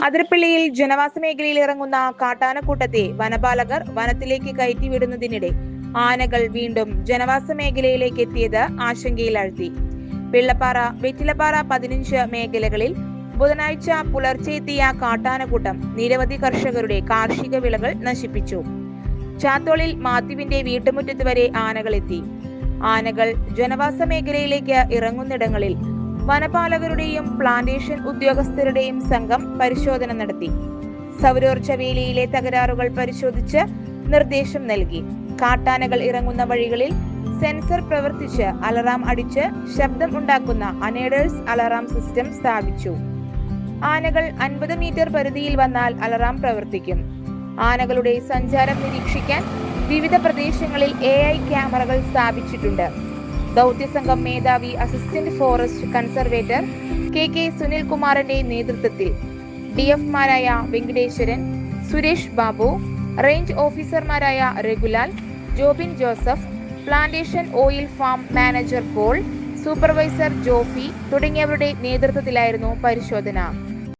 അതിരപ്പള്ളിയിൽ ജനവാസ മേഖലയിൽ ഇറങ്ങുന്ന കാട്ടാനക്കൂട്ടത്തെ വനപാലകർ വനത്തിലേക്ക് കയറ്റിവിടുന്നതിനിടെ ആനകൾ വീണ്ടും ജനവാസ മേഖലയിലേക്ക് എത്തിയത് ആശങ്കയിലാഴ്ത്തി. വെള്ളപ്പാറ, വെറ്റിലപ്പാറ 15 മേഖലകളിൽ ബുധനാഴ്ച പുലർച്ചെ എത്തിയ കാട്ടാനക്കൂട്ടം നിരവധി കർഷകരുടെ കാർഷിക വിളകൾ നശിപ്പിച്ചു. ചാത്തോളിൽ മാത്യുവിന്റെ വീട്ടുമുറ്റത്ത് വരെ ആനകൾ എത്തി. ആനകൾ ജനവാസ മേഖലയിലേക്ക് ഇറങ്ങുന്നിടങ്ങളിൽ വനപാലകരുടെയും പ്ലാന്റേഷൻ ഉദ്യോഗസ്ഥരുടെയും സംഘം പരിശോധന നടത്തി. സൗരോർജ വേലിയിലെ തകരാറുകൾ പരിശോധിച്ച് നിർദ്ദേശം നൽകി. കാട്ടാനകൾ ഇറങ്ങുന്ന വഴികളിൽ സെൻസർ പ്രവർത്തിച്ച് അലറാം അടിച്ച് ശബ്ദം ഉണ്ടാക്കുന്ന അനേഡേഴ്സ് അലറാം സിസ്റ്റം സ്ഥാപിച്ചു. ആനകൾ 50 മീറ്റർ പരിധിയിൽ വന്നാൽ അലറാം പ്രവർത്തിക്കും. ആനകളുടെ സഞ്ചാരം നിരീക്ഷിക്കാൻ വിവിധ പ്രദേശങ്ങളിൽ AI ക്യാമറകൾ സ്ഥാപിച്ചിട്ടുണ്ട്. ദൗത്യസംഘം മേധാവി അസിസ്റ്റന്റ് ഫോറസ്റ്റ് കൺസർവേറ്റർ KK സുനിൽകുമാറിന്റെ നേതൃത്വത്തിൽ DFമാരായ വെങ്കടേശ്വരൻ, സുരേഷ് ബാബു, റേഞ്ച് ഓഫീസർമാരായ രഘുലാൽ, Jobin Joseph, plantation oil farm manager Paul, supervisor Jophy തുടങ്ങിയവരുടെ നേതൃത്വത്തിലായിരുന്നു പരിശോധന.